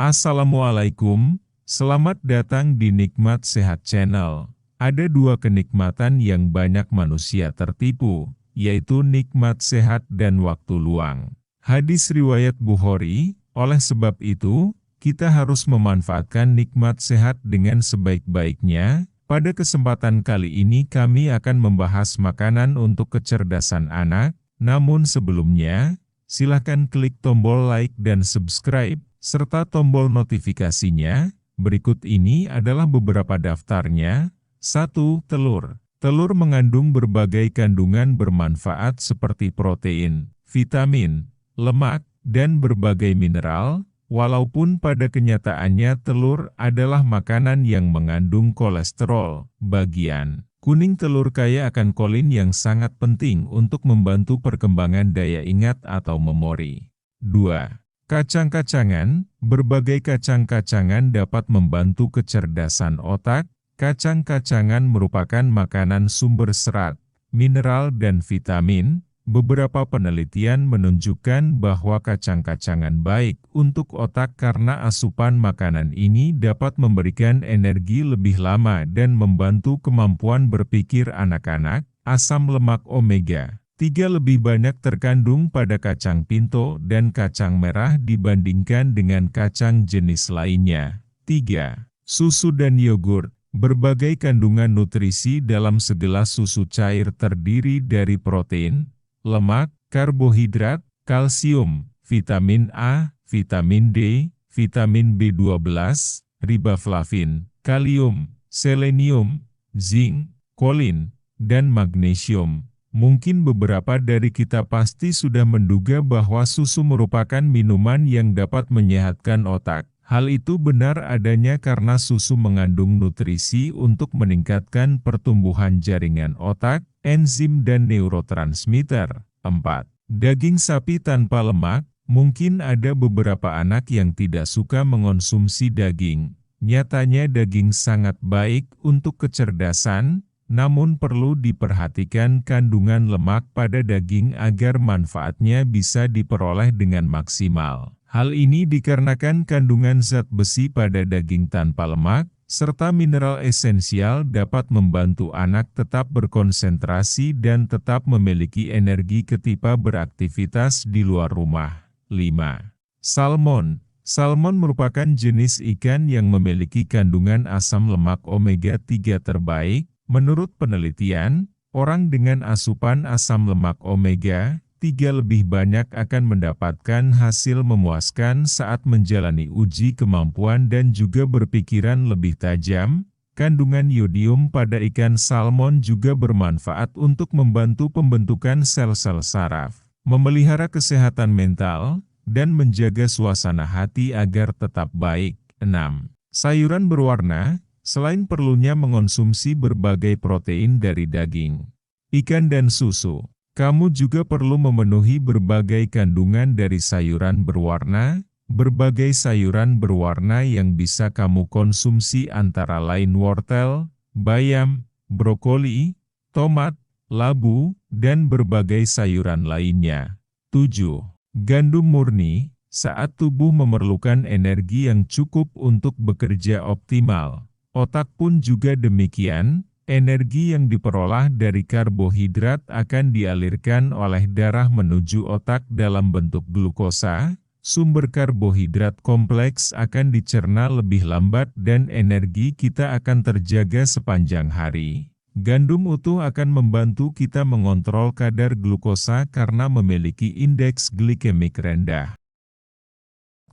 Assalamualaikum, selamat datang di Nikmat Sehat Channel. Ada dua kenikmatan yang banyak manusia tertipu, yaitu nikmat sehat dan waktu luang. Hadis riwayat Bukhari, oleh sebab itu, kita harus memanfaatkan nikmat sehat dengan sebaik-baiknya. Pada kesempatan kali ini kami akan membahas makanan untuk kecerdasan anak, namun sebelumnya, silakan klik tombol like dan subscribe, serta tombol notifikasinya. Berikut ini adalah beberapa daftarnya. 1. Telur. Telur mengandung berbagai kandungan bermanfaat seperti protein, vitamin, lemak, dan berbagai mineral. Walaupun pada kenyataannya telur adalah makanan yang mengandung kolesterol, bagian kuning telur kaya akan kolin yang sangat penting untuk membantu perkembangan daya ingat atau memori. 2. Kacang-kacangan. Berbagai kacang-kacangan dapat membantu kecerdasan otak. Kacang-kacangan merupakan makanan sumber serat, mineral dan vitamin. Beberapa penelitian menunjukkan bahwa kacang-kacangan baik untuk otak karena asupan makanan ini dapat memberikan energi lebih lama dan membantu kemampuan berpikir anak-anak. Asam lemak omega 3 lebih banyak terkandung pada kacang pinto dan kacang merah dibandingkan dengan kacang jenis lainnya. 3. Susu dan yogurt. Berbagai kandungan nutrisi dalam segelas susu cair terdiri dari protein, lemak, karbohidrat, kalsium, vitamin A, vitamin D, vitamin B12, riboflavin, kalium, selenium, zinc, kolin, dan magnesium. Mungkin beberapa dari kita pasti sudah menduga bahwa susu merupakan minuman yang dapat menyehatkan otak. Hal itu benar adanya karena susu mengandung nutrisi untuk meningkatkan pertumbuhan jaringan otak, enzim dan neurotransmitter. 4. Daging sapi tanpa lemak. Mungkin ada beberapa anak yang tidak suka mengonsumsi daging. Nyatanya daging sangat baik untuk kecerdasan, namun perlu diperhatikan kandungan lemak pada daging agar manfaatnya bisa diperoleh dengan maksimal. Hal ini dikarenakan kandungan zat besi pada daging tanpa lemak, serta mineral esensial dapat membantu anak tetap berkonsentrasi dan tetap memiliki energi ketika beraktivitas di luar rumah. 5. Salmon. Salmon merupakan jenis ikan yang memiliki kandungan asam lemak omega 3 terbaik. Menurut penelitian, orang dengan asupan asam lemak omega 3 lebih banyak akan mendapatkan hasil memuaskan saat menjalani uji kemampuan dan juga berpikiran lebih tajam. Kandungan yodium pada ikan salmon juga bermanfaat untuk membantu pembentukan sel-sel saraf, memelihara kesehatan mental, dan menjaga suasana hati agar tetap baik. 6. Sayuran berwarna. Selain perlunya mengonsumsi berbagai protein dari daging, ikan dan susu, kamu juga perlu memenuhi berbagai kandungan dari sayuran berwarna. Berbagai sayuran berwarna yang bisa kamu konsumsi antara lain wortel, bayam, brokoli, tomat, labu, dan berbagai sayuran lainnya. 7. Gandum murni. Saat tubuh memerlukan energi yang cukup untuk bekerja optimal, otak pun juga demikian. Energi yang diperoleh dari karbohidrat akan dialirkan oleh darah menuju otak dalam bentuk glukosa. Sumber karbohidrat kompleks akan dicerna lebih lambat dan energi kita akan terjaga sepanjang hari. Gandum utuh akan membantu kita mengontrol kadar glukosa karena memiliki indeks glikemik rendah.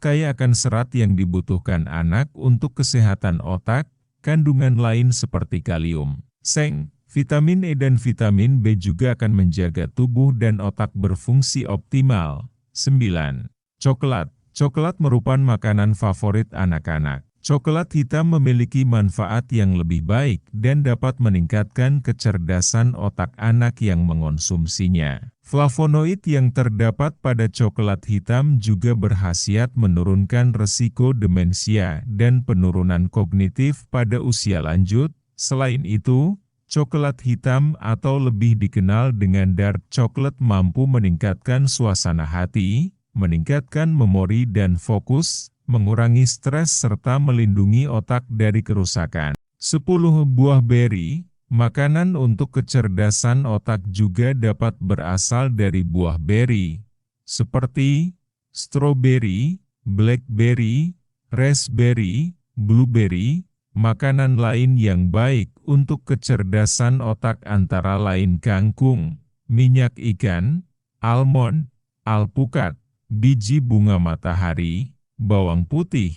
Kaya akan serat yang dibutuhkan anak untuk kesehatan otak. Kandungan lain seperti kalium, seng, vitamin E dan vitamin B juga akan menjaga tubuh dan otak berfungsi optimal. 9. Coklat. Coklat merupakan makanan favorit anak-anak. Coklat hitam memiliki manfaat yang lebih baik dan dapat meningkatkan kecerdasan otak anak yang mengonsumsinya. Flavonoid yang terdapat pada coklat hitam juga berkhasiat menurunkan resiko demensia dan penurunan kognitif pada usia lanjut. Selain itu, coklat hitam atau lebih dikenal dengan dark chocolate mampu meningkatkan suasana hati, meningkatkan memori dan fokus, mengurangi stres serta melindungi otak dari kerusakan. 10 buah beri. Makanan untuk kecerdasan otak juga dapat berasal dari buah beri, seperti stroberi, blackberry, raspberry, blueberry. Makanan lain yang baik untuk kecerdasan otak antara lain kangkung, minyak ikan, almond, alpukat, biji bunga matahari, bawang putih,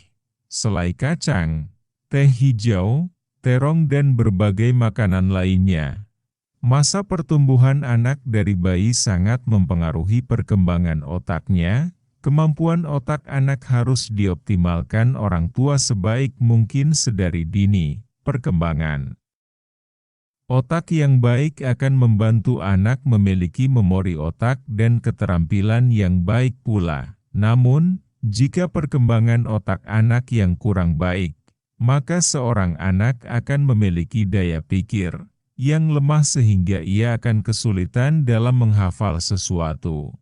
selai kacang, teh hijau, terong dan berbagai makanan lainnya. Masa pertumbuhan anak dari bayi sangat mempengaruhi perkembangan otaknya. Kemampuan otak anak harus dioptimalkan orang tua sebaik mungkin sedari dini perkembangan. Otak yang baik akan membantu anak memiliki memori otak dan keterampilan yang baik pula. Namun, jika perkembangan otak anak yang kurang baik, maka seorang anak akan memiliki daya pikir yang lemah sehingga ia akan kesulitan dalam menghafal sesuatu.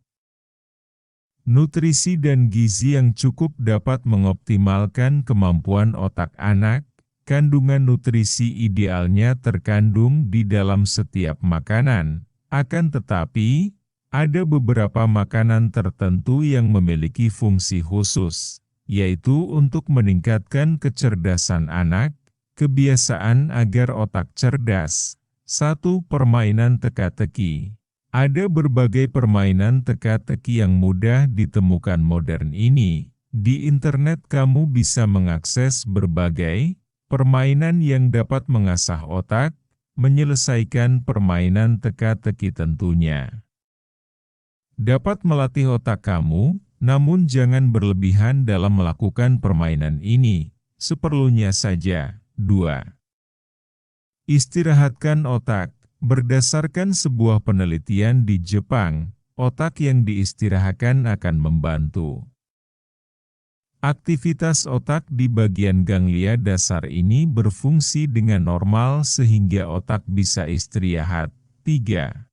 Nutrisi dan gizi yang cukup dapat mengoptimalkan kemampuan otak anak. Kandungan nutrisi idealnya terkandung di dalam setiap makanan. Akan tetapi, ada beberapa makanan tertentu yang memiliki fungsi khusus, yaitu untuk meningkatkan kecerdasan anak. Kebiasaan agar otak cerdas. 1. Permainan teka-teki. Ada berbagai permainan teka-teki yang mudah ditemukan modern ini. Di internet kamu bisa mengakses berbagai permainan yang dapat mengasah otak, menyelesaikan permainan teka-teki tentunya. Dapat melatih otak kamu, namun jangan berlebihan dalam melakukan permainan ini, seperlunya saja. 2. Istirahatkan otak. Berdasarkan sebuah penelitian di Jepang, otak yang diistirahatkan akan membantu. Aktivitas otak di bagian ganglia dasar ini berfungsi dengan normal sehingga otak bisa istirahat. 3.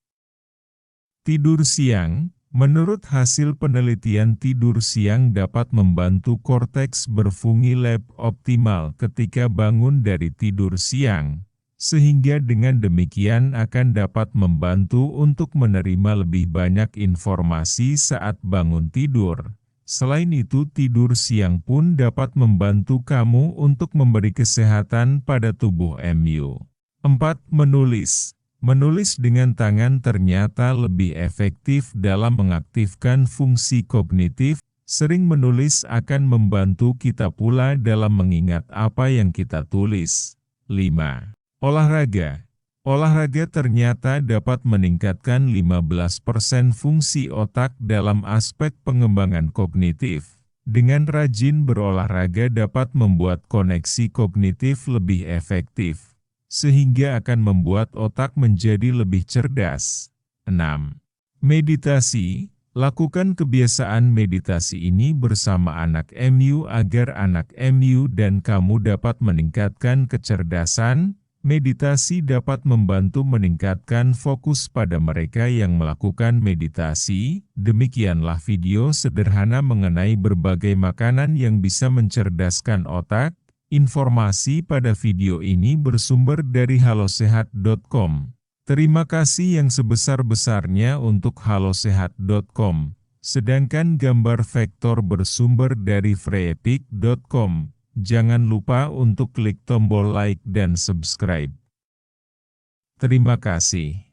Tidur siang. Menurut hasil penelitian, tidur siang dapat membantu korteks berfungsi optimal ketika bangun dari tidur siang, sehingga dengan demikian akan dapat membantu untuk menerima lebih banyak informasi saat bangun tidur. Selain itu, tidur siang pun dapat membantu kamu untuk memberi kesehatan pada tubuhmu. 4. Menulis. Menulis dengan tangan ternyata lebih efektif dalam mengaktifkan fungsi kognitif. Sering menulis akan membantu kita pula dalam mengingat apa yang kita tulis. 5. Olahraga. Olahraga ternyata dapat meningkatkan 15% fungsi otak dalam aspek pengembangan kognitif. Dengan rajin berolahraga dapat membuat koneksi kognitif lebih efektif, sehingga akan membuat otak menjadi lebih cerdas. 6. Meditasi. Lakukan kebiasaan meditasi ini bersama anak-mu agar anak-mu dan kamu dapat meningkatkan kecerdasan. Meditasi dapat membantu meningkatkan fokus pada mereka yang melakukan meditasi. Demikianlah video sederhana mengenai berbagai makanan yang bisa mencerdaskan otak. Informasi pada video ini bersumber dari halosehat.com. Terima kasih yang sebesar-besarnya untuk halosehat.com. Sedangkan gambar vektor bersumber dari freepik.com. Jangan lupa untuk klik tombol like dan subscribe. Terima kasih.